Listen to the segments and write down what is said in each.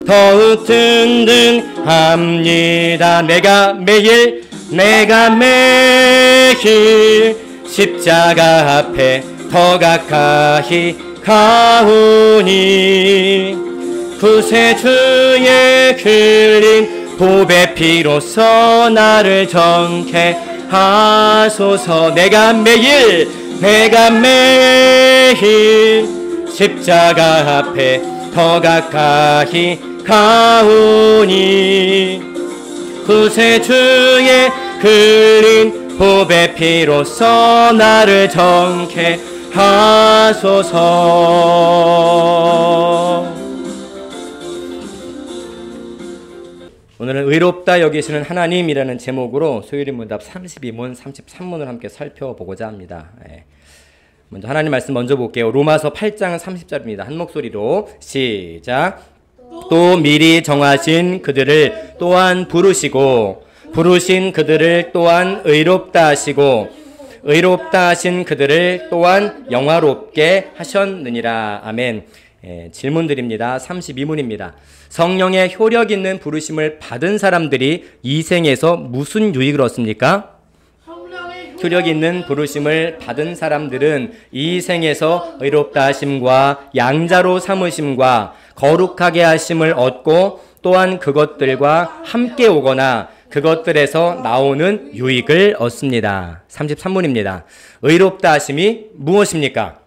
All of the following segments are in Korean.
더욱 든든합니다. 내가 매일 십자가 앞에 더 가까이 가오니 구세주의 흘린 보배 피로써 나를 정케 하소서. 내가 매일 십자가 앞에 더 가까이 가오니 구세주의 흘린 보배 피로써 나를 정케 하소서. 오늘은 의롭다 여기시는 하나님이라는 제목으로 소요리 문답 32문, 33문을 함께 살펴보고자 합니다. 먼저 하나님 말씀 먼저 볼게요. 로마서 8장 30절입니다. 한 목소리로 시작. 또 미리 정하신 그들을 또한 부르신 그들을 또한 의롭다 하시고 의롭다 하신 그들을 또한 영화롭게 하셨느니라. 아멘. 질문 드립니다. 32문입니다. 성령의 효력 있는 부르심을 받은 사람들이 이 생에서 무슨 유익을 얻습니까? 효력 있는 부르심을 받은 사람들은 이 생에서 의롭다 하심과 양자로 삼으심과 거룩하게 하심을 얻고 또한 그것들과 함께 오거나 그것들에서 나오는 유익을 얻습니다. 33문입니다. 의롭다 하심이 무엇입니까?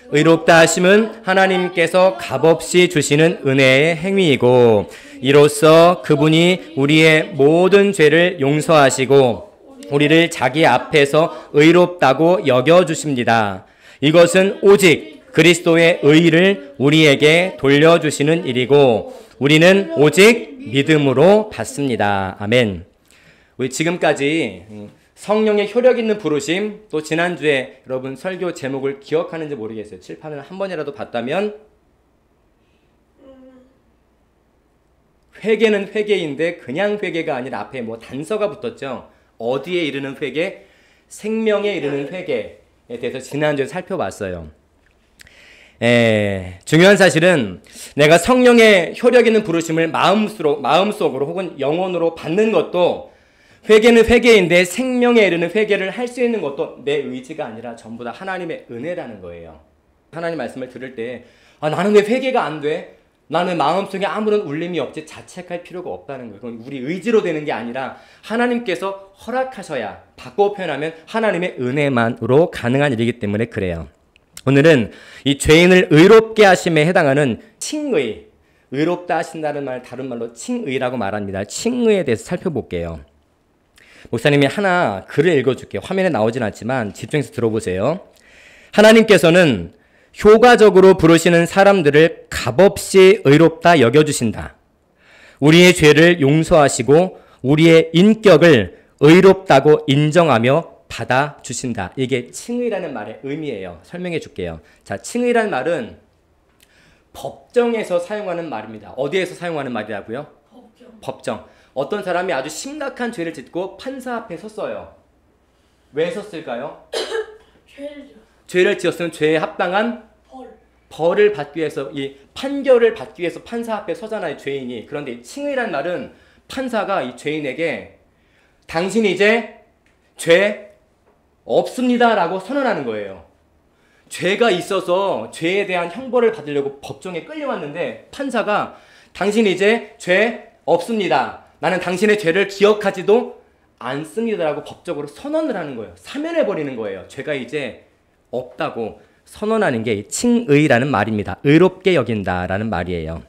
의롭다 하심은 하나님께서 값없이 주시는 은혜의 행위이고 이로써 그분이 우리의 모든 죄를 용서하시고 우리를 자기 앞에서 의롭다고 여겨주십니다. 이것은 오직 그리스도의 의를 우리에게 돌려주시는 일이고 우리는 오직 믿음으로 받습니다. 아멘. 우리 지금까지 성령의 효력 있는 부르심, 또 지난주에 여러분 설교 제목을 기억하는지 모르겠어요. 칠판을 한 번이라도 봤다면 회개는 회개인데 그냥 회개가 아니라 앞에 뭐 단서가 붙었죠. 어디에 이르는 회개? 생명에 이르는 회개에 대해서 지난주에 살펴봤어요. 중요한 사실은 내가 성령의 효력 있는 부르심을 마음속으로 혹은 영혼으로 받는 것도 회개는 회개인데 생명에 이르는 회개를 할 수 있는 것도 내 의지가 아니라 전부 다 하나님의 은혜라는 거예요. 하나님 말씀을 들을 때 나는 왜 회개가 안 돼? 나는 마음속에 아무런 울림이 없지 자책할 필요가 없다는 거예요. 그건 우리 의지로 되는 게 아니라 하나님께서 허락하셔야, 바꿔 표현하면 하나님의 은혜만으로 가능한 일이기 때문에 그래요. 오늘은 이 죄인을 의롭게 하심에 해당하는 칭의, 의롭다 하신다는 말 다른 말로 칭의라고 말합니다. 칭의에 대해서 살펴볼게요. 목사님이 하나 글을 읽어줄게요. 화면에 나오진 않지만 집중해서 들어보세요. 하나님께서는 효과적으로 부르시는 사람들을 값없이 의롭다 여겨주신다. 우리의 죄를 용서하시고 우리의 인격을 의롭다고 인정하며 받아주신다. 이게 칭의라는 말의 의미예요. 설명해 줄게요. 자, 칭의라는 말은 법정에서 사용하는 말입니다. 어디에서 사용하는 말이라고요? 법정. 어떤 사람이 아주 심각한 죄를 짓고 판사 앞에 섰어요. 왜 섰을까요? 죄를 지었으면 죄에 합당한 벌을 받기 위해서, 이 판결을 받기 위해서 판사 앞에 서잖아요, 죄인이. 그런데 칭의란 말은 판사가 이 죄인에게 당신이 이제 죄 없습니다 라고 선언하는 거예요. 죄가 있어서 죄에 대한 형벌을 받으려고 법정에 끌려왔는데 판사가 당신이 이제 죄 없습니다. 나는 당신의 죄를 기억하지도 않습니다라고 법적으로 선언을 하는 거예요. 사면해버리는 거예요. 죄가 이제 없다고 선언하는 게 칭의라는 말입니다. 의롭게 여긴다라는 말이에요.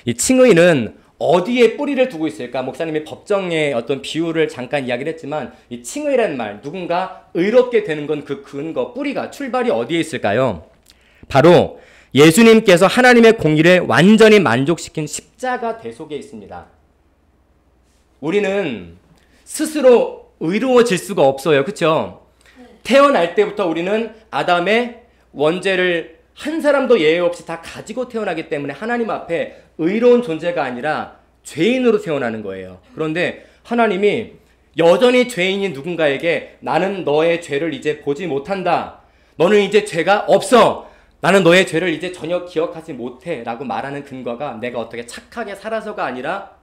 이 칭의는 어디에 뿌리를 두고 있을까? 목사님이 법정의 어떤 비유를 잠깐 이야기를 했지만 이 칭의라는 말, 누군가 의롭게 되는 건 그 근거, 뿌리가, 출발이 어디에 있을까요? 바로 예수님께서 하나님의 공의를 완전히 만족시킨 십자가 대속에 있습니다. 우리는 스스로 의로워질 수가 없어요. 그렇죠? 태어날 때부터 우리는 아담의 원죄를 한 사람도 예외 없이 다 가지고 태어나기 때문에 하나님 앞에 의로운 존재가 아니라 죄인으로 태어나는 거예요. 그런데 하나님이 여전히 죄인인 누군가에게 나는 너의 죄를 이제 보지 못한다. 너는 이제 죄가 없어. 나는 너의 죄를 이제 전혀 기억하지 못해 라고 말하는 근거가 내가 어떻게 착하게 살아서가 아니라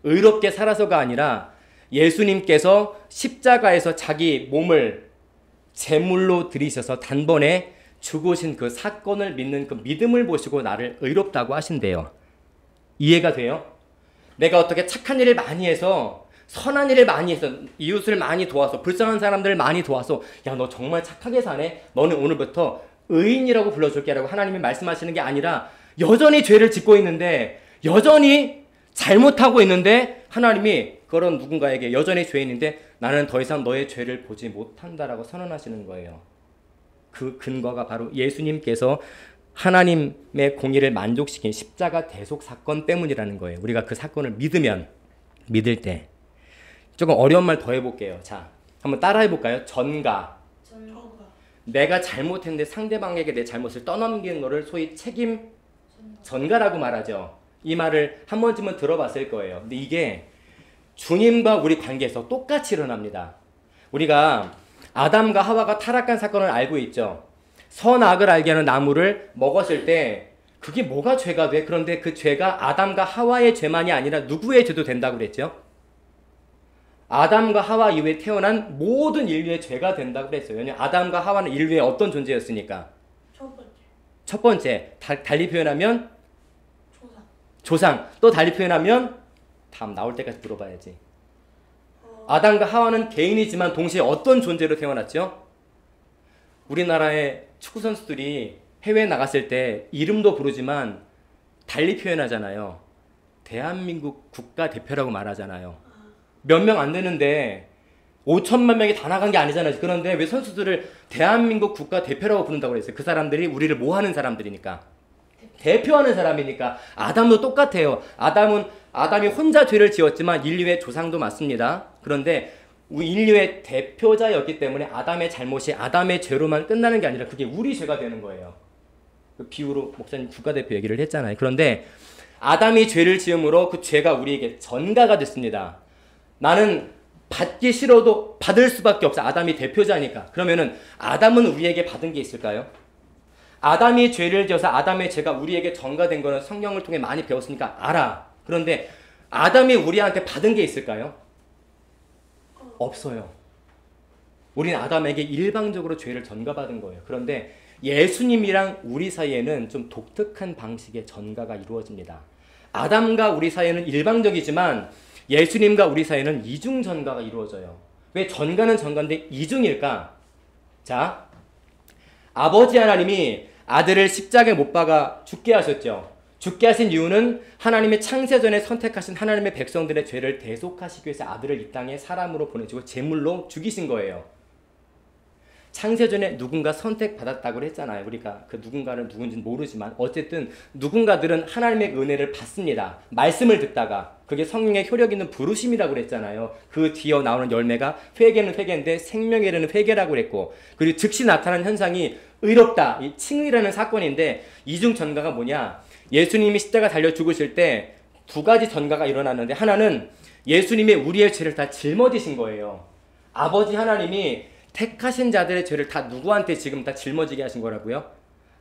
의롭게 살아서가 아니라 예수님께서 십자가에서 자기 몸을 제물로 들이셔서 단번에 죽으신 그 사건을 믿는 그 믿음을 보시고 나를 의롭다고 하신대요. 이해가 돼요? 내가 어떻게 착한 일을 많이 해서 선한 일을 많이 해서 이웃을 많이 도와서 불쌍한 사람들을 많이 도와서 야, 너 정말 착하게 사네? 너는 오늘부터 의인이라고 불러줄게 라고 하나님이 말씀하시는 게 아니라 여전히 죄를 짓고 있는데 여전히 잘못하고 있는데 하나님이 그런 누군가에게 여전히 죄인인데 나는 더 이상 너의 죄를 보지 못한다라고 선언하시는 거예요. 그 근거가 바로 예수님께서 하나님의 공의를 만족시킨 십자가 대속 사건 때문이라는 거예요. 우리가 그 사건을 믿을 때 조금 어려운 말 더 해볼게요. 자, 한번 따라 해볼까요? 전가. 내가 잘못했는데 상대방에게 내 잘못을 떠넘기는 거를 소위 책임 전가라고 말하죠. 이 말을 한 번쯤은 들어봤을 거예요. 근데 이게 주님과 우리 관계에서 똑같이 일어납니다. 우리가 아담과 하와가 타락한 사건을 알고 있죠. 선악을 알게 하는 나무를 먹었을 때 그게 뭐가 죄가 돼? 그런데 그 죄가 아담과 하와의 죄만이 아니라 누구의 죄도 된다고 그랬죠? 아담과 하와 이후에 태어난 모든 인류의 죄가 된다고 그랬어요. 왜냐하면 아담과 하와는 인류의 어떤 존재였으니까? 첫 번째. 달리 표현하면 조상. 또 달리 표현하면 다음 나올 때까지 물어봐야지. 아담과 하와는 개인이지만 동시에 어떤 존재로 태어났죠? 우리나라의 축구 선수들이 해외에 나갔을 때 이름도 부르지만 달리 표현하잖아요. 대한민국 국가대표라고 말하잖아요. 몇 명 안 되는데 5천만 명이 다 나간 게 아니잖아요. 그런데 왜 선수들을 대한민국 국가대표라고 부른다고 그랬어요? 그 사람들이 우리를 뭐 하는 사람들이니까. 대표하는 사람이니까. 아담도 똑같아요. 아담이 혼자 죄를 지었지만 인류의 조상도 맞습니다. 그런데 인류의 대표자였기 때문에 아담의 잘못이 아담의 죄로만 끝나는 게 아니라 그게 우리 죄가 되는 거예요. 그 비유로 목사님 국가대표 얘기를 했잖아요. 그런데 아담이 죄를 지음으로 그 죄가 우리에게 전가가 됐습니다. 나는 받기 싫어도 받을 수밖에 없어. 아담이 대표자니까. 그러면은 아담은 우리에게 받은 게 있을까요? 아담이 죄를 지어서 아담의 죄가 우리에게 전가된 거는 성경을 통해 많이 배웠으니까 알아. 그런데 아담이 우리한테 받은 게 있을까요? 없어요. 우리는 아담에게 일방적으로 죄를 전가받은 거예요. 그런데 예수님이랑 우리 사이에는 좀 독특한 방식의 전가가 이루어집니다. 아담과 우리 사이에는 일방적이지만 예수님과 우리 사이에는 이중 전가가 이루어져요. 왜 전가는 전가인데 이중일까? 자, 아버지 하나님이 아들을 십자가에 못 박아 죽게 하셨죠. 죽게 하신 이유는 하나님의 창세전에 선택하신 하나님의 백성들의 죄를 대속하시기 위해서 아들을 이 땅에 사람으로 보내주고 제물로 죽이신 거예요. 창세전에 누군가 선택받았다고 했잖아요. 우리가 그 누군가는 누군지는 모르지만 어쨌든 누군가들은 하나님의 은혜를 받습니다. 말씀을 듣다가. 그게 성령의 효력 있는 부르심이라고 그랬잖아요. 그 뒤에 나오는 열매가 회개는 회개인데 생명에 이르는 회개라고 그랬고, 그리고 즉시 나타난 현상이 의롭다, 이 칭의라는 사건인데 이중 전가가 뭐냐? 예수님이 십자가 달려 죽으실 때 두 가지 전가가 일어났는데 하나는 예수님이 우리의 죄를 다 짊어지신 거예요. 아버지 하나님이 택하신 자들의 죄를 다 누구한테 지금 다 짊어지게 하신 거라고요?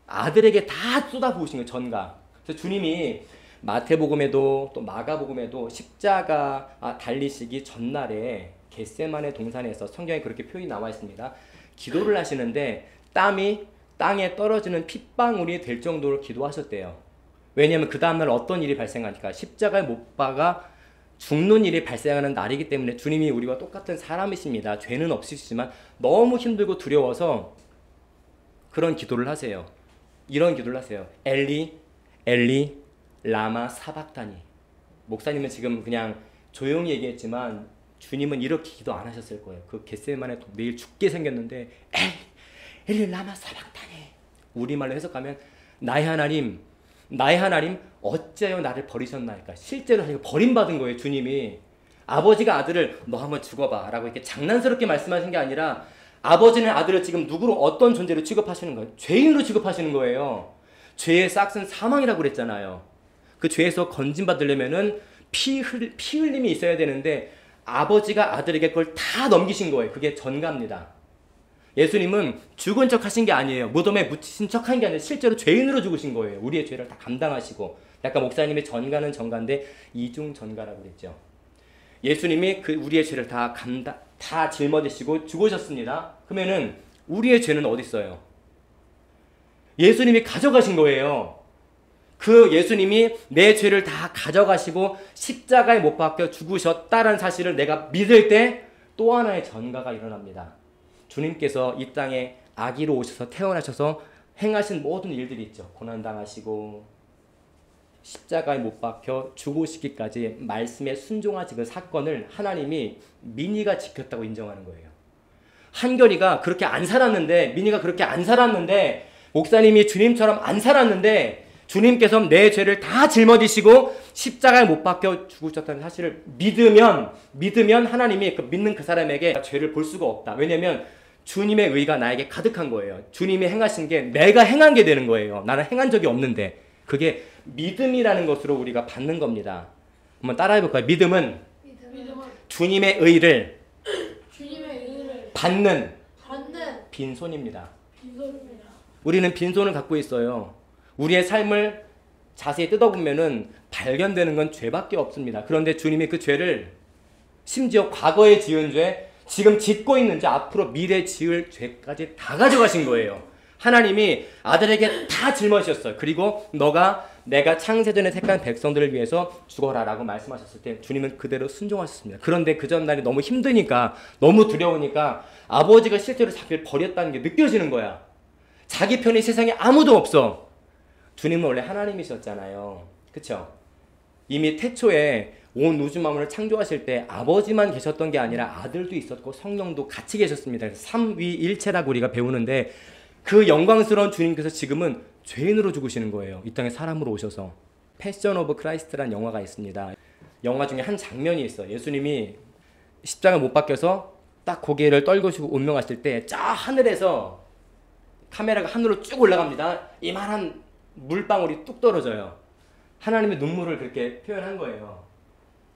아들에게 다 쏟아부으신 거예요. 전가. 그래서 주님이 마태복음에도 또 마가복음에도 십자가 달리시기 전날에 겟세마네 동산에서 성경에 그렇게 표현이 나와 있습니다. 기도를 하시는데 땀이 땅에 떨어지는 핏방울이 될 정도로 기도하셨대요. 왜냐하면 그 다음날 어떤 일이 발생하니까 십자가에 못 박아 죽는 일이 발생하는 날이기 때문에 주님이 우리와 똑같은 사람이십니다. 죄는 없으시지만 너무 힘들고 두려워서 그런 기도를 하세요. 이런 기도를 하세요. 엘리 엘리 라마 사박다니. 목사님은 지금 그냥 조용히 얘기했지만 주님은 이렇게 기도 안 하셨을 거예요. 그 겟세마네 내일 죽게 생겼는데 엘리 라마 사박다니. 우리말로 해석하면 나의 하나님 어찌하여 나를 버리셨나이까. 실제로 버림받은 거예요. 주님이 아버지가 아들을 너 한번 죽어봐 라고 이렇게 장난스럽게 말씀하신 게 아니라 아버지는 아들을 지금 누구로 어떤 존재로 취급하시는 거예요? 죄인으로 취급하시는 거예요. 죄의 싹은 사망이라고 그랬잖아요. 그 죄에서 건진받으려면은 피 흘림이 있어야 되는데 아버지가 아들에게 그걸 다 넘기신 거예요. 그게 전가입니다. 예수님은 죽은 척 하신 게 아니에요. 무덤에 묻히신 척 한 게 아니라 실제로 죄인으로 죽으신 거예요. 우리의 죄를 다 감당하시고. 약간 목사님의 전가는 전가인데 이중 전가라고 그랬죠. 예수님이 그 우리의 죄를 다 짊어지시고 죽으셨습니다. 그러면은 우리의 죄는 어디 있어요? 예수님이 가져가신 거예요. 그 예수님이 내 죄를 다 가져가시고 십자가에 못 박혀 죽으셨다는 사실을 내가 믿을 때 또 하나의 전가가 일어납니다. 주님께서 이 땅에 아기로 오셔서 태어나셔서 행하신 모든 일들이 있죠. 고난당하시고 십자가에 못 박혀 죽으시기까지 말씀에 순종하신 그 사건을 하나님이 민희가 지켰다고 인정하는 거예요. 한결이가 그렇게 안 살았는데, 민희가 그렇게 안 살았는데, 목사님이 주님처럼 안 살았는데 주님께서 내 죄를 다 짊어지시고 십자가에 못 박혀 죽으셨다는 사실을 믿으면 하나님이 믿는 그 사람에게 죄를 볼 수가 없다. 왜냐하면 주님의 의가 나에게 가득한 거예요. 주님이 행하신 게 내가 행한 게 되는 거예요. 나는 행한 적이 없는데. 그게 믿음이라는 것으로 우리가 받는 겁니다. 한번 따라해 볼까요? 믿음은 주님의 의를 받는 빈손입니다. 우리는 빈손을 갖고 있어요. 우리의 삶을 자세히 뜯어보면은 발견되는 건 죄밖에 없습니다. 그런데 주님이 그 죄를 심지어 과거에 지은 죄, 지금 짓고 있는 죄, 앞으로 미래 지을 죄까지 다 가져가신 거예요. 하나님이 아들에게 다 짊어지셨어요. 그리고 내가 창세전에 택한 백성들을 위해서 죽어라 라고 말씀하셨을 때 주님은 그대로 순종하셨습니다. 그런데 그 전날이 너무 힘드니까, 너무 두려우니까 아버지가 실제로 자기를 버렸다는 게 느껴지는 거야. 자기 편이 세상에 아무도 없어. 주님은 원래 하나님이셨잖아요. 그쵸? 이미 태초에 온 우주 만물을 창조하실 때 아버지만 계셨던 게 아니라 아들도 있었고 성령도 같이 계셨습니다. 삼위일체라고 우리가 배우는데 그 영광스러운 주님께서 지금은 죄인으로 죽으시는 거예요. 이 땅에 사람으로 오셔서. 패션 오브 크라이스트라는 영화가 있습니다. 영화 중에 한 장면이 있어요. 예수님이 십자가 못 박혀서 딱 고개를 떨구시고 운명하실 때 저 하늘에서 카메라가 하늘로 쭉 올라갑니다. 이만한 물방울이 뚝 떨어져요. 하나님의 눈물을 그렇게 표현한 거예요.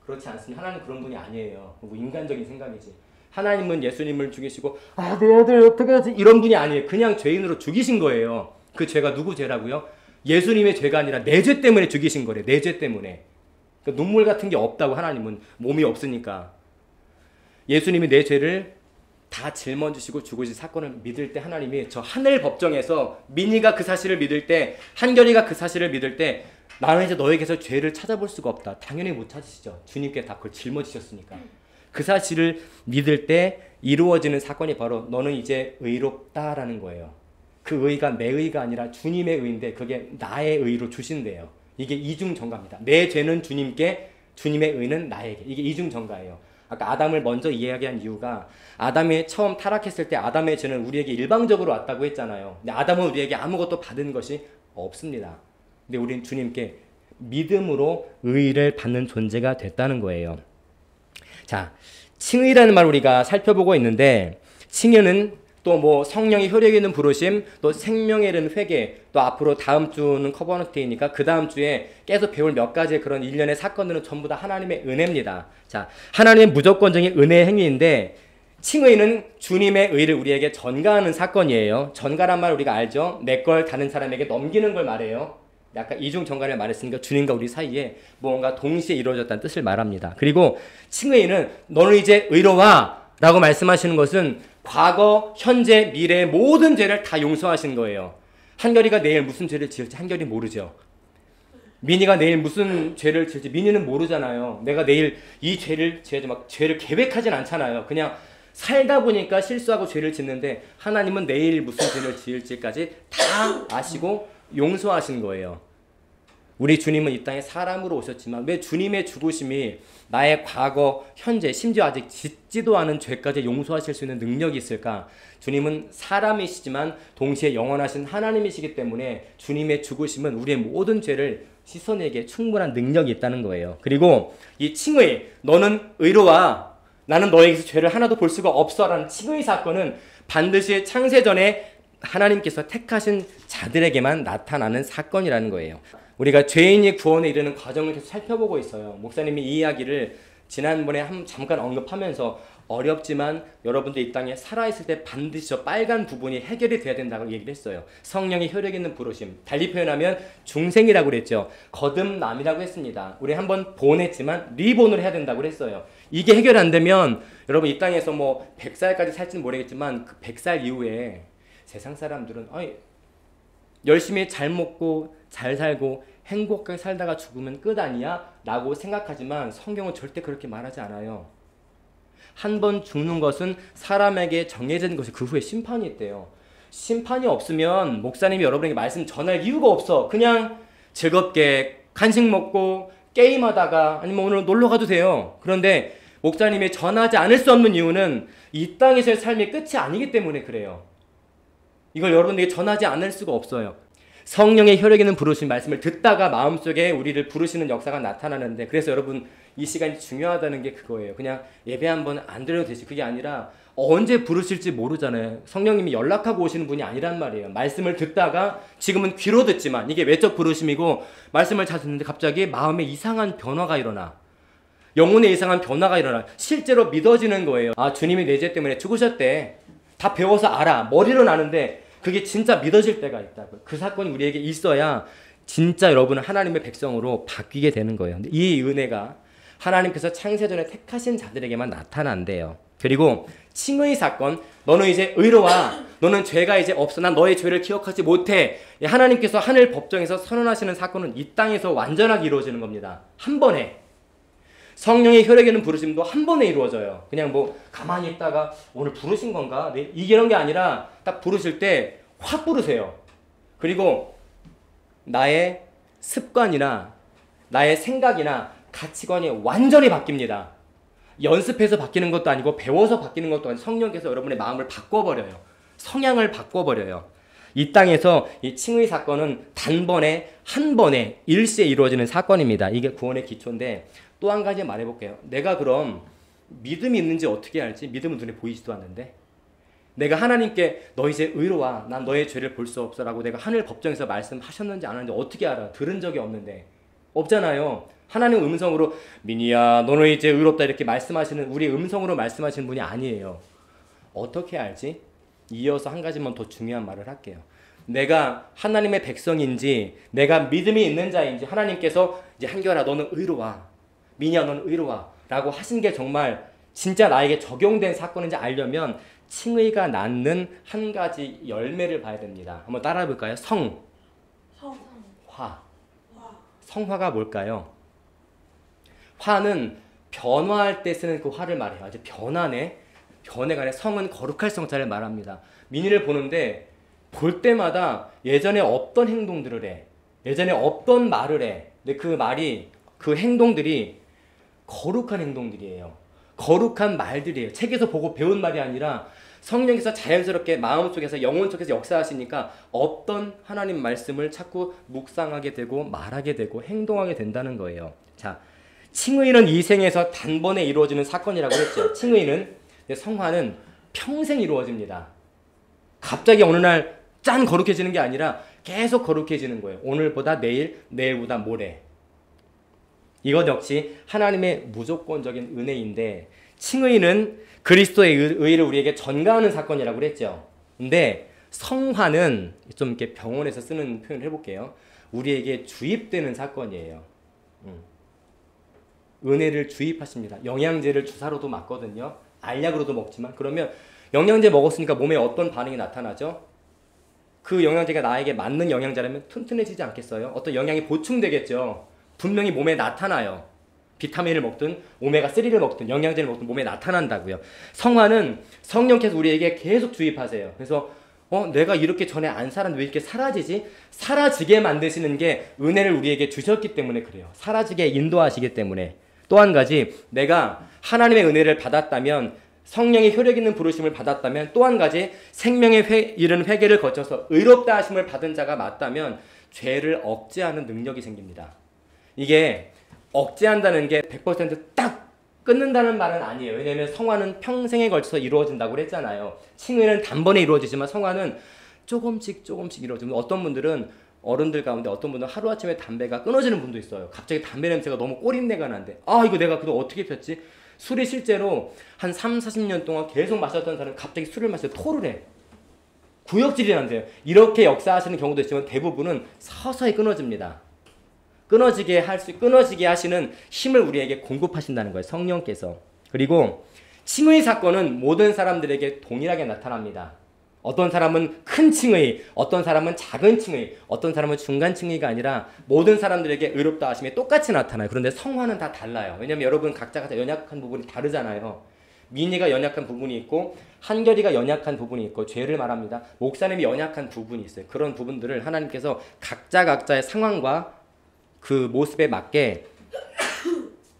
그렇지 않습니다. 하나님은 그런 분이 아니에요. 뭐 인간적인 생각이지. 하나님은 예수님을 죽이시고 내 아들 어떻게 하지? 이런 분이 아니에요. 그냥 죄인으로 죽이신 거예요. 그 죄가 누구 죄라고요? 예수님의 죄가 아니라 내 죄 때문에 죽이신 거래. 내 죄 때문에. 그러니까 눈물 같은 게 없다고. 하나님은 몸이 없으니까. 예수님이 내 죄를 다 짊어지시고 죽으신 사건을 믿을 때 하나님이 저 하늘 법정에서 민희가 그 사실을 믿을 때, 한결이가 그 사실을 믿을 때 나는 이제 너에게서 죄를 찾아볼 수가 없다. 당연히 못 찾으시죠. 주님께 다 그걸 짊어지셨으니까. 그 사실을 믿을 때 이루어지는 사건이 바로 너는 이제 의롭다라는 거예요. 그 의가 내 의가 아니라 주님의 의인데 그게 나의 의로 주신대요. 이게 이중전가입니다. 내 죄는 주님께, 주님의 의는 나에게. 이게 이중전가예요. 아까 아담을 먼저 이야기한 이유가 아담이 처음 타락했을 때 아담의 죄는 우리에게 일방적으로 왔다고 했잖아요. 근데 아담은 우리에게 아무것도 받은 것이 없습니다. 근데 우리는 주님께 믿음으로 의를 받는 존재가 됐다는 거예요. 자, 칭의라는 말 우리가 살펴보고 있는데 칭의는 또 뭐 성령의 효력 있는 부르심, 또 생명에 이르는 회개, 또 앞으로 다음 주는 커버넌트이니까 그 다음 주에 계속 배울 몇 가지의 그런 일련의 사건들은 전부 다 하나님의 은혜입니다. 자, 하나님의 무조건적인 은혜의 행위인데 칭의는 주님의 의를 우리에게 전가하는 사건이에요. 전가란 말 우리가 알죠? 내 걸 다른 사람에게 넘기는 걸 말해요. 아까 이중 전가를 말했으니까 주님과 우리 사이에 뭔가 동시에 이루어졌다는 뜻을 말합니다. 그리고 칭의는 너는 이제 의로와 라고 말씀하시는 것은 과거, 현재, 미래의 모든 죄를 다 용서하신 거예요. 한결이가 내일 무슨 죄를 지을지 한결이 모르죠. 민희가 내일 무슨 죄를 지을지 민희는 모르잖아요. 내가 내일 이 죄를 지어야지 막 죄를 계획하진 않잖아요. 그냥 살다 보니까 실수하고 죄를 짓는데 하나님은 내일 무슨 죄를 지을지까지 다 아시고 용서하신 거예요. 우리 주님은 이 땅에 사람으로 오셨지만 왜 주님의 죽으심이 나의 과거, 현재, 심지어 아직 짓지도 않은 죄까지 용서하실 수 있는 능력이 있을까? 주님은 사람이시지만 동시에 영원하신 하나님이시기 때문에 주님의 죽으심은 우리의 모든 죄를 씻어내기에 충분한 능력이 있다는 거예요. 그리고 이 칭의, 너는 의로와 나는 너에게서 죄를 하나도 볼 수가 없어 라는 칭의 사건은 반드시 창세전에 하나님께서 택하신 자들에게만 나타나는 사건이라는 거예요. 우리가 죄인이 구원에 이르는 과정을 계속 살펴보고 있어요. 목사님이 이 이야기를 지난번에 잠깐 언급하면서 어렵지만 여러분들 이 땅에 살아있을 때 반드시 저 빨간 부분이 해결이 돼야 된다고 얘기를 했어요. 성령의 효력 있는 부르심. 달리 표현하면 중생이라고 그랬죠. 거듭남이라고 했습니다. 우리 한번 본했지만 리본을 해야 된다고 그랬어요. 이게 해결 안 되면 여러분 이 땅에서 뭐 100살까지 살지는 모르겠지만 그 100살 이후에 세상 사람들은 열심히 잘 먹고 잘 살고 행복하게 살다가 죽으면 끝 아니야? 라고 생각하지만 성경은 절대 그렇게 말하지 않아요. 한 번 죽는 것은 사람에게 정해진 것이 그 후에 심판이 있대요. 심판이 없으면 목사님이 여러분에게 말씀 전할 이유가 없어. 그냥 즐겁게 간식 먹고 게임하다가 아니면 오늘 놀러 가도 돼요. 그런데 목사님이 전하지 않을 수 없는 이유는 이 땅에서의 삶이 끝이 아니기 때문에 그래요. 이걸 여러분에게 전하지 않을 수가 없어요. 성령의 혈액 있는 부르신 말씀을 듣다가 마음속에 우리를 부르시는 역사가 나타나는데, 그래서 여러분 이 시간이 중요하다는 게 그거예요. 그냥 예배 한번 안 드려도 되지, 그게 아니라 언제 부르실지 모르잖아요. 성령님이 연락하고 오시는 분이 아니란 말이에요. 말씀을 듣다가 지금은 귀로 듣지만 이게 외적 부르심이고, 말씀을 잘 듣는데 갑자기 마음에 이상한 변화가 일어나, 영혼에 이상한 변화가 일어나 실제로 믿어지는 거예요. 아, 주님이 내 죄 때문에 죽으셨대. 다 배워서 알아. 머리로는 아는데 그게 진짜 믿어질 때가 있다고요. 그 사건이 우리에게 있어야 진짜 여러분은 하나님의 백성으로 바뀌게 되는 거예요. 근데 이 은혜가 하나님께서 창세전에 택하신 자들에게만 나타난대요. 그리고 칭의 사건, 너는 이제 의로와, 너는 죄가 이제 없어, 난 너의 죄를 기억하지 못해. 하나님께서 하늘 법정에서 선언하시는 사건은 이 땅에서 완전하게 이루어지는 겁니다. 한 번에. 성령의 혈액에는 부르심도 한 번에 이루어져요. 그냥 뭐 가만히 있다가 오늘 부르신 건가? 네, 이런 게 아니라 딱 부르실 때 확 부르세요. 그리고 나의 습관이나 나의 생각이나 가치관이 완전히 바뀝니다. 연습해서 바뀌는 것도 아니고 배워서 바뀌는 것도 아니고 성령께서 여러분의 마음을 바꿔버려요. 성향을 바꿔버려요. 이 땅에서 이 칭의 사건은 단번에 한 번에 일시에 이루어지는 사건입니다. 이게 구원의 기초인데, 또 한 가지 말해볼게요. 내가 그럼 믿음이 있는지 어떻게 알지? 믿음은 눈에 보이지도 않는데. 내가 하나님께 너 이제 의로와, 난 너의 죄를 볼 수 없어 라고 내가 하늘 법정에서 말씀하셨는지 안 하는지 어떻게 알아? 들은 적이 없는데. 없잖아요. 하나님 음성으로 민희야 너는 이제 의롭다 이렇게 말씀하시는, 우리 음성으로 말씀하시는 분이 아니에요. 어떻게 알지? 이어서 한 가지만 더 중요한 말을 할게요. 내가 하나님의 백성인지 내가 믿음이 있는 자인지 하나님께서 이제 한결아 너는 의로와, 민희야 너는 의로와 라고 하신 게 정말 진짜 나에게 적용된 사건인지 알려면 칭의가 낳는 한 가지 열매를 봐야 됩니다. 한번 따라해 볼까요? 화. 성화가 뭘까요? 화는 변화할 때 쓰는 그 화를 말해요. 아주 변화네. 변해가 아니라 성은 거룩할 성자를 말합니다. 민희를 보는데 볼 때마다 예전에 없던 행동들을 해. 예전에 없던 말을 해. 근데 그 말이, 그 행동들이 거룩한 행동들이에요. 거룩한 말들이에요. 책에서 보고 배운 말이 아니라 성령께서 자연스럽게 마음속에서, 영혼 속에서 역사하시니까 없던 하나님 말씀을 자꾸 묵상하게 되고 말하게 되고 행동하게 된다는 거예요. 자, 칭의는 이 생에서 단번에 이루어지는 사건이라고 했죠. 칭의는, 성화는 평생 이루어집니다. 갑자기 어느 날 짠 거룩해지는 게 아니라 계속 거룩해지는 거예요. 오늘보다 내일, 내일보다 모레. 이것 역시 하나님의 무조건적인 은혜인데, 칭의는 그리스도의 의를 우리에게 전가하는 사건이라고 그랬죠. 근데 성화는 좀 이렇게 병원에서 쓰는 표현을 해볼게요. 우리에게 주입되는 사건이에요. 은혜를 주입하십니다. 영양제를 주사로도 맞거든요. 알약으로도 먹지만, 그러면 영양제 먹었으니까 몸에 어떤 반응이 나타나죠? 그 영양제가 나에게 맞는 영양제라면 튼튼해지지 않겠어요? 어떤 영양이 보충되겠죠. 분명히 몸에 나타나요. 비타민을 먹든 오메가3를 먹든 영양제를 먹든 몸에 나타난다고요. 성화는 성령께서 우리에게 계속 주입하세요. 그래서 내가 이렇게 전에 안 살았는데 왜 이렇게 사라지지? 사라지게 만드시는 게 은혜를 우리에게 주셨기 때문에 그래요. 사라지게 인도하시기 때문에. 또 한 가지, 내가 하나님의 은혜를 받았다면, 성령의 효력 있는 부르심을 받았다면, 또 한 가지 생명의 이른 회개를 거쳐서 의롭다 하심을 받은 자가 맞다면 죄를 억제하는 능력이 생깁니다. 이게 억제한다는 게 100%딱 끊는다는 말은 아니에요. 왜냐하면 성화는 평생에 걸쳐서 이루어진다고 그랬잖아요. 칭의는 단번에 이루어지지만 성화는 조금씩 이루어집니다. 어떤 분들은 어른들 가운데 어떤 분은 하루아침에 담배가 끊어지는 분도 있어요. 갑자기 담배 냄새가 너무 꼬린내가 나는데 이거 내가 그거 어떻게 폈지? 술이 실제로 한 3, 40년 동안 계속 마셨던 사람이 갑자기 술을 마셔서 토를 해. 구역질이 난대요. 이렇게 역사하시는 경우도 있지만 대부분은 서서히 끊어집니다. 끊어지게 하시는 힘을 우리에게 공급하신다는 거예요. 성령께서. 그리고 칭의 사건은 모든 사람들에게 동일하게 나타납니다. 어떤 사람은 큰 칭의, 어떤 사람은 작은 칭의, 어떤 사람은 중간 칭의가 아니라 모든 사람들에게 의롭다 하심이 똑같이 나타나요. 그런데 성화는 다 달라요. 왜냐하면 여러분 각자가 연약한 부분이 다르잖아요. 민희가 연약한 부분이 있고 한결이가 연약한 부분이 있고 죄를 말합니다. 목사님이 연약한 부분이 있어요. 그런 부분들을 하나님께서 각자의 상황과 그 모습에 맞게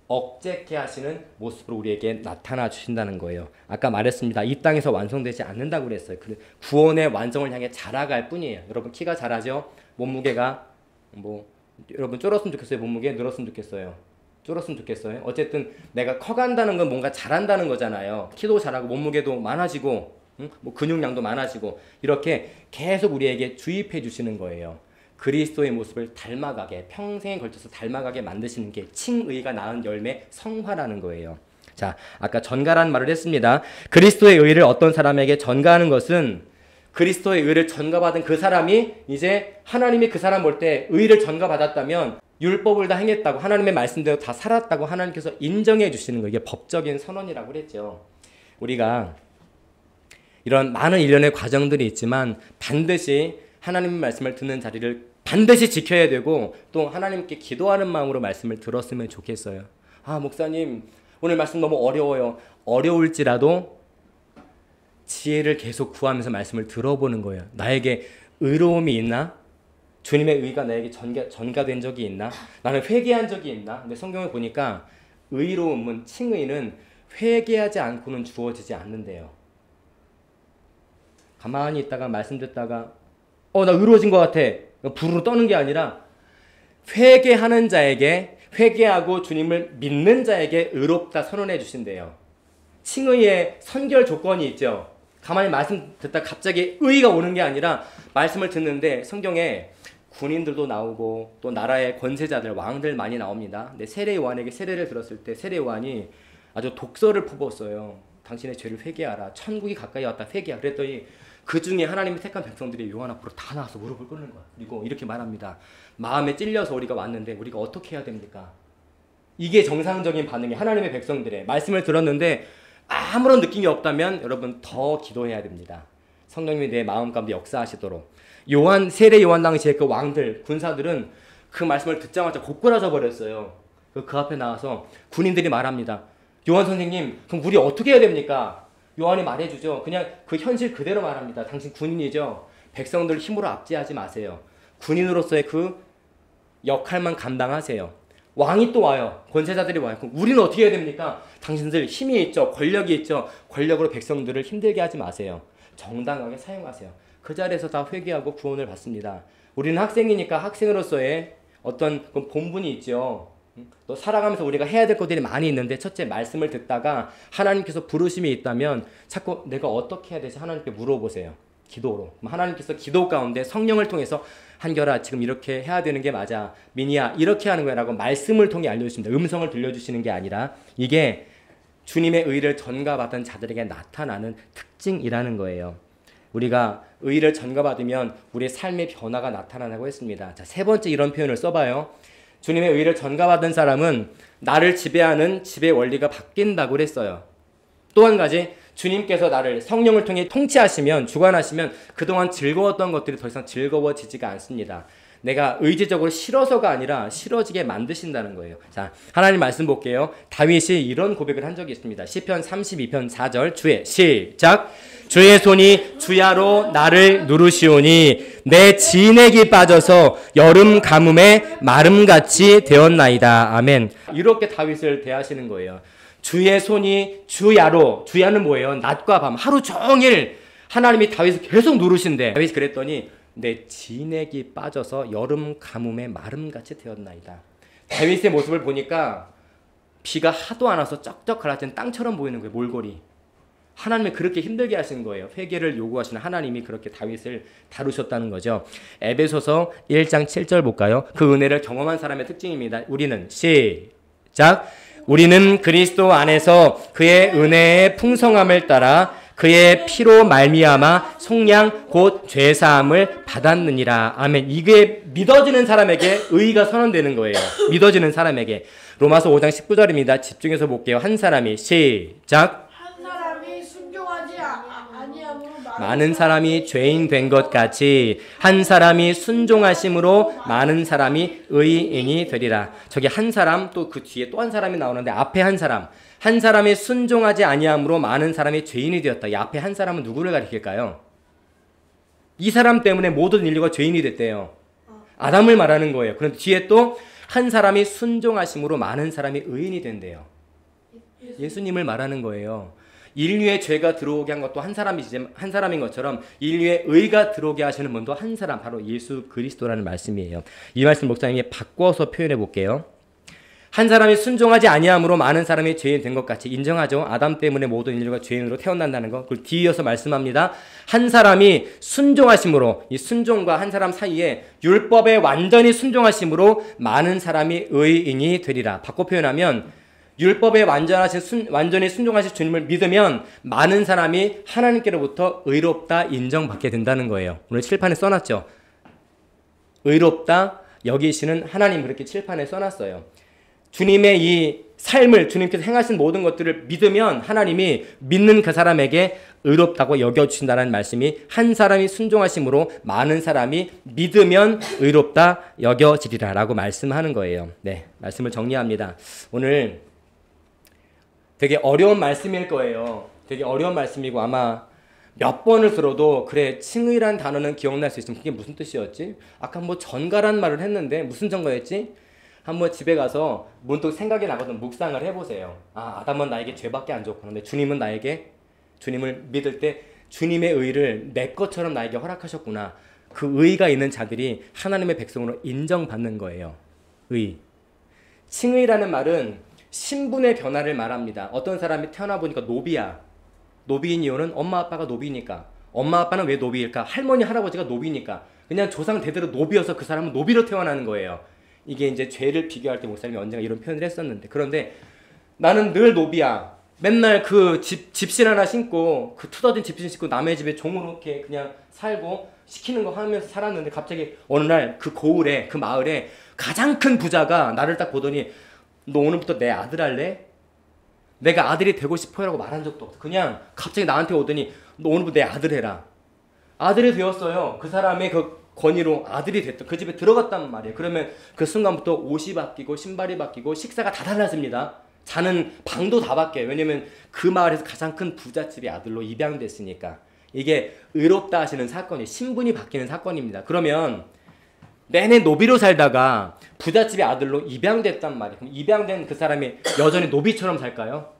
억제케 하시는 모습으로 우리에게 나타나 주신다는 거예요. 아까 말했습니다. 이 땅에서 완성되지 않는다고 그랬어요. 구원의 완성을 향해 자라갈 뿐이에요. 여러분 키가 자라죠? 몸무게가 여러분 쫄았으면 좋겠어요? 몸무게 늘었으면 좋겠어요? 쫄았으면 좋겠어요? 어쨌든 내가 커간다는 건 뭔가 자란다는 거잖아요. 키도 자라고 몸무게도 많아지고 근육량도 많아지고 이렇게 계속 우리에게 주입해 주시는 거예요. 그리스도의 모습을 닮아가게 평생에 걸쳐서 닮아가게 만드시는 게 칭의가 낳은 열매 성화라는 거예요. 자, 아까 전가라는 말을 했습니다. 그리스도의 의를 어떤 사람에게 전가하는 것은 그리스도의 의를 전가받은 그 사람이 이제 하나님이 그 사람 볼 때 의를 전가받았다면 율법을 다 행했다고 하나님의 말씀대로 다 살았다고 하나님께서 인정해 주시는 거. 이게 법적인 선언이라고 그랬죠. 우리가 이런 많은 일련의 과정들이 있지만 반드시 하나님의 말씀을 듣는 자리를 반드시 지켜야 되고 또 하나님께 기도하는 마음으로 말씀을 들었으면 좋겠어요. 목사님 오늘 말씀 너무 어려워요. 어려울지라도 지혜를 계속 구하면서 말씀을 들어보는 거예요. 나에게 의로움이 있나? 주님의 의가 나에게 전가된 적이 있나? 나는 회개한 적이 있나? 근데 성경을 보니까 의로움은 칭의는 회개하지 않고는 주어지지 않는데요. 가만히 있다가 말씀 듣다가 나 의로워진 것 같아. 부르르 떠는 게 아니라 회개하는 자에게 회개하고 주님을 믿는 자에게 의롭다 선언해 주신대요. 칭의의 선결 조건이 있죠. 가만히 말씀 듣다 갑자기 의가 오는 게 아니라 말씀을 듣는데 성경에 군인들도 나오고 또 나라의 권세자들 왕들 많이 나옵니다. 근데 세례 요한에게 세례를 들었을 때 세례 요한이 아주 독서를 품었어요. 당신의 죄를 회개하라. 천국이 가까이 왔다 회개하라. 그랬더니 그 중에 하나님이 택한 백성들이 요한 앞으로 다 나와서 무릎을 꿇는 거야. 그리고 이렇게 말합니다. 마음에 찔려서 우리가 왔는데 우리가 어떻게 해야 됩니까? 이게 정상적인 반응이 하나님의 백성들의 말씀을 들었는데 아무런 느낌이 없다면 여러분 더 기도해야 됩니다. 성령님이 내 마음 가운데 역사하시도록. 세례 요한 당시에 그 왕들, 군사들은 그 말씀을 듣자마자 고꾸라져 버렸어요. 그 앞에 나와서 군인들이 말합니다. 요한 선생님, 그럼 우리 어떻게 해야 됩니까? 요한이 말해주죠. 그냥 그 현실 그대로 말합니다. 당신 군인이죠. 백성들 힘으로 압제하지 마세요. 군인으로서의 그 역할만 감당하세요. 왕이 또 와요. 권세자들이 와요. 그럼 우리는 어떻게 해야 됩니까? 당신들 힘이 있죠. 권력이 있죠. 권력으로 백성들을 힘들게 하지 마세요. 정당하게 사용하세요. 그 자리에서 다 회개하고 구원을 받습니다. 우리는 학생이니까 학생으로서의 어떤 본분이 있죠. 또 살아가면서 우리가 해야 될 것들이 많이 있는데 첫째 말씀을 듣다가 하나님께서 부르심이 있다면 자꾸 내가 어떻게 해야 되지 하나님께 물어보세요. 기도로. 하나님께서 기도 가운데 성령을 통해서 한결아 지금 이렇게 해야 되는 게 맞아. 민희야 이렇게 하는 거야 라고 말씀을 통해 알려주십니다. 음성을 들려주시는 게 아니라 이게 주님의 의를 전가받은 자들에게 나타나는 특징이라는 거예요. 우리가 의를 전가받으면 우리의 삶의 변화가 나타나고 했습니다. 자, 세 번째 이런 표현을 써봐요. 주님의 의를 전가받은 사람은 나를 지배하는 지배 원리가 바뀐다고 그랬어요. 또 한 가지 주님께서 나를 성령을 통해 통치하시면 주관하시면 그동안 즐거웠던 것들이 더 이상 즐거워지지가 않습니다. 내가 의지적으로 싫어서가 아니라 싫어지게 만드신다는 거예요. 자, 하나님 말씀 볼게요. 다윗이 이런 고백을 한 적이 있습니다. 시편 32편 4절 주의 시작. 주의 손이 주야로 나를 누르시오니 내 진액이 빠져서 여름 가뭄에 마름같이 되었나이다. 아멘. 이렇게 다윗을 대하시는 거예요. 주의 손이 주야로, 주야는 뭐예요? 낮과 밤 하루 종일 하나님이 다윗을 계속 누르신대. 다윗이 그랬더니 내 진액이 빠져서 여름 가뭄에 마름같이 되었나이다. 다윗의 모습을 보니까 비가 하도 안 와서 쩍쩍 갈라진 땅처럼 보이는 거예요. 몰골이. 하나님이 그렇게 힘들게 하신 거예요. 회개를 요구하시는 하나님이 그렇게 다윗을 다루셨다는 거죠. 에베소서 1장 7절 볼까요? 그 은혜를 경험한 사람의 특징입니다. 우리는 시작. 우리는 그리스도 안에서 그의 은혜의 풍성함을 따라 그의 피로 말미암아 속량 곧 죄사함을 받았느니라. 아멘. 이게 믿어지는 사람에게 의의가 선언되는 거예요. 믿어지는 사람에게. 로마서 5장 19절입니다. 집중해서 볼게요. 한 사람이 시작. 한 사람이 순종하지 아니함으로 많은 사람이 죄인 된 것 같이 한 사람이 순종하심으로 많은 사람이 의인이 되리라. 저기 한 사람, 또 그 뒤에 또 한 사람이 나오는데 앞에 한 사람이 순종하지 아니함으로 많은 사람이 죄인이 되었다. 이 앞에 한 사람은 누구를 가리킬까요? 이 사람 때문에 모든 인류가 죄인이 됐대요. 아담을 말하는 거예요. 그런데 뒤에 또 한 사람이 순종하심으로 많은 사람이 의인이 된대요. 예수님을 말하는 거예요. 인류의 죄가 들어오게 한 것도 한 사람인 것처럼 인류의 의가 들어오게 하시는 분도 한 사람, 바로 예수 그리스도라는 말씀이에요. 이 말씀 목사님이 바꿔서 표현해 볼게요. 한 사람이 순종하지 아니함으로 많은 사람이 죄인 된 것 같이 인정하죠. 아담 때문에 모든 인류가 죄인으로 태어난다는 거. 그걸 뒤이어서 말씀합니다. 한 사람이 순종하심으로, 이 순종과 한 사람 사이에 율법에 완전히 순종하심으로 많은 사람이 의인이 되리라. 바꿔 표현하면 율법에 완전히 순종하신 주님을 믿으면 많은 사람이 하나님께로부터 의롭다 인정받게 된다는 거예요. 오늘 칠판에 써놨죠. 의롭다 여기시는 하나님, 그렇게 칠판에 써놨어요. 주님의 이 삶을, 주님께서 행하신 모든 것들을 믿으면 하나님이 믿는 그 사람에게 의롭다고 여겨주신다는 말씀이, 한 사람이 순종하심으로 많은 사람이 믿으면 의롭다 여겨지리라 라고 말씀하는 거예요. 네, 말씀을 정리합니다. 오늘 되게 어려운 말씀일 거예요. 되게 어려운 말씀이고 아마 몇 번을 들어도 그래, 칭의란 단어는 기억날 수 있으면 그게 무슨 뜻이었지? 아까 뭐 전가란 말을 했는데 무슨 전가였지? 한번 집에 가서 문득 생각이 나거든. 묵상을 해보세요. 아, 아담은 나에게 죄밖에 안 줬구나. 근데 주님은 나에게, 주님을 믿을 때 주님의 의를 내 것처럼 나에게 허락하셨구나. 그 의가 있는 자들이 하나님의 백성으로 인정받는 거예요. 의. 칭의라는 말은 신분의 변화를 말합니다. 어떤 사람이 태어나 보니까 노비야. 노비인 이유는 엄마 아빠가 노비니까. 엄마 아빠는 왜 노비일까? 할머니 할아버지가 노비니까. 그냥 조상 대대로 노비여서 그 사람은 노비로 태어나는 거예요. 이게 이제 죄를 비교할 때 목사님이 언젠가 이런 표현을 했었는데, 그런데 나는 늘 노비야. 맨날 그 집신 하나 신고, 그 투더진 집신 신고 남의 집에 종으로 이렇게 그냥 살고 시키는 거 하면서 살았는데, 갑자기 어느 날 그 고을에, 그 마을에 가장 큰 부자가 나를 딱 보더니 너 오늘부터 내 아들 할래? 내가 아들이 되고 싶어요 라고 말한 적도 없어. 그냥 갑자기 나한테 오더니 너 오늘부터 내 아들 해라. 아들이 되었어요. 그 사람의 그 권위로 아들이 됐다. 그 집에 들어갔단 말이에요. 그러면 그 순간부터 옷이 바뀌고 신발이 바뀌고 식사가 다 달라집니다. 자는 방도 다 바뀌어요. 왜냐면 그 마을에서 가장 큰 부잣집의 아들로 입양됐으니까. 이게 의롭다 하시는 사건이, 신분이 바뀌는 사건입니다. 그러면 내내 노비로 살다가 부잣집의 아들로 입양됐단 말이에요. 그럼 입양된 그 사람이 여전히 노비처럼 살까요?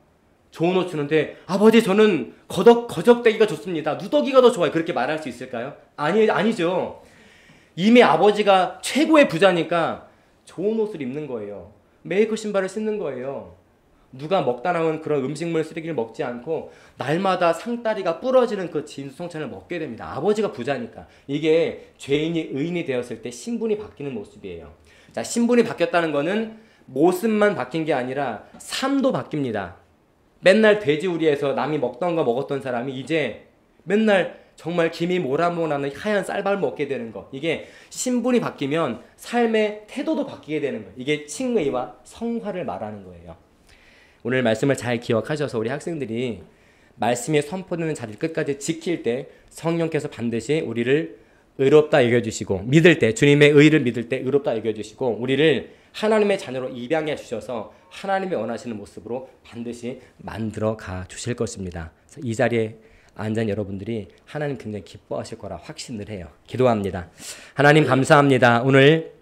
좋은 옷 주는데 아버지 저는 거적대기가 좋습니다. 누더기가 더 좋아요. 그렇게 말할 수 있을까요? 아니죠. 이미 아버지가 최고의 부자니까 좋은 옷을 입는 거예요. 메이커 신발을 신는 거예요. 누가 먹다 남은 그런 음식물 쓰레기를 먹지 않고 날마다 상다리가 부러지는 그 진수성찬을 먹게 됩니다. 아버지가 부자니까. 이게 죄인이 의인이 되었을 때 신분이 바뀌는 모습이에요. 자, 신분이 바뀌었다는 거는 모습만 바뀐 게 아니라 삶도 바뀝니다. 맨날 돼지우리에서 남이 먹던 거 먹었던 사람이 이제 맨날 정말 김이 모락모락하는 하얀 쌀밥을 먹게 되는 거. 이게 신분이 바뀌면 삶의 태도도 바뀌게 되는 거예요. 이게 칭의와 성화를 말하는 거예요. 오늘 말씀을 잘 기억하셔서 우리 학생들이 말씀이 선포되는 자리를 끝까지 지킬 때 성령께서 반드시 우리를 의롭다 여겨주시고, 믿을 때, 주님의 의를 믿을 때 의롭다 여겨주시고, 우리를 하나님의 자녀로 입양해 주셔서 하나님이 원하시는 모습으로 반드시 만들어 가 주실 것입니다. 그래서 이 자리에 앉은 여러분들이 하나님 굉장히 기뻐하실 거라 확신을 해요. 기도합니다. 하나님 감사합니다. 오늘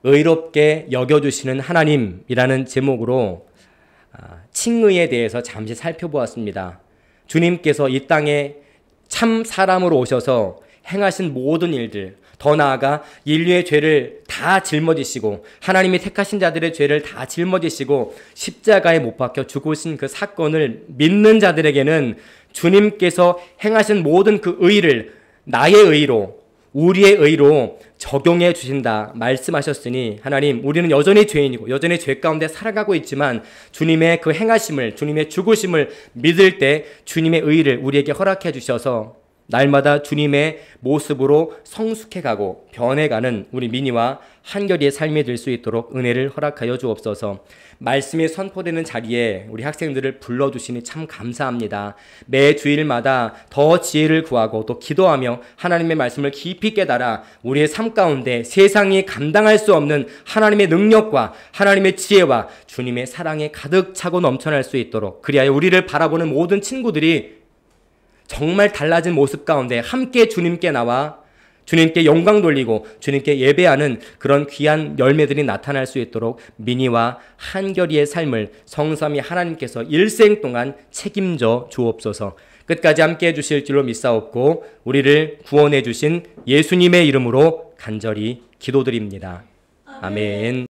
의롭게 여겨주시는 하나님이라는 제목으로 칭의에 대해서 잠시 살펴보았습니다. 주님께서 이 땅에 참 사람으로 오셔서 행하신 모든 일들, 더 나아가 인류의 죄를 다 짊어지시고 하나님이 택하신 자들의 죄를 다 짊어지시고 십자가에 못 박혀 죽으신 그 사건을 믿는 자들에게는 주님께서 행하신 모든 그 의를 나의 의로, 우리의 의로 적용해 주신다 말씀하셨으니 하나님, 우리는 여전히 죄인이고 여전히 죄 가운데 살아가고 있지만 주님의 그 행하심을, 주님의 죽으심을 믿을 때 주님의 의를 우리에게 허락해 주셔서 날마다 주님의 모습으로 성숙해가고 변해가는 우리 미니와 한결이의 삶이 될 수 있도록 은혜를 허락하여 주옵소서. 말씀이 선포되는 자리에 우리 학생들을 불러주시니 참 감사합니다. 매 주일마다 더 지혜를 구하고 또 기도하며 하나님의 말씀을 깊이 깨달아 우리의 삶 가운데 세상이 감당할 수 없는 하나님의 능력과 하나님의 지혜와 주님의 사랑에 가득 차고 넘쳐날 수 있도록, 그리하여 우리를 바라보는 모든 친구들이 정말 달라진 모습 가운데 함께 주님께 나와 주님께 영광 돌리고 주님께 예배하는 그런 귀한 열매들이 나타날 수 있도록 미니와 한결이의 삶을 성삼위 하나님께서 일생 동안 책임져 주옵소서. 끝까지 함께 해주실 줄로 믿사옵고 우리를 구원해 주신 예수님의 이름으로 간절히 기도드립니다. 아멘.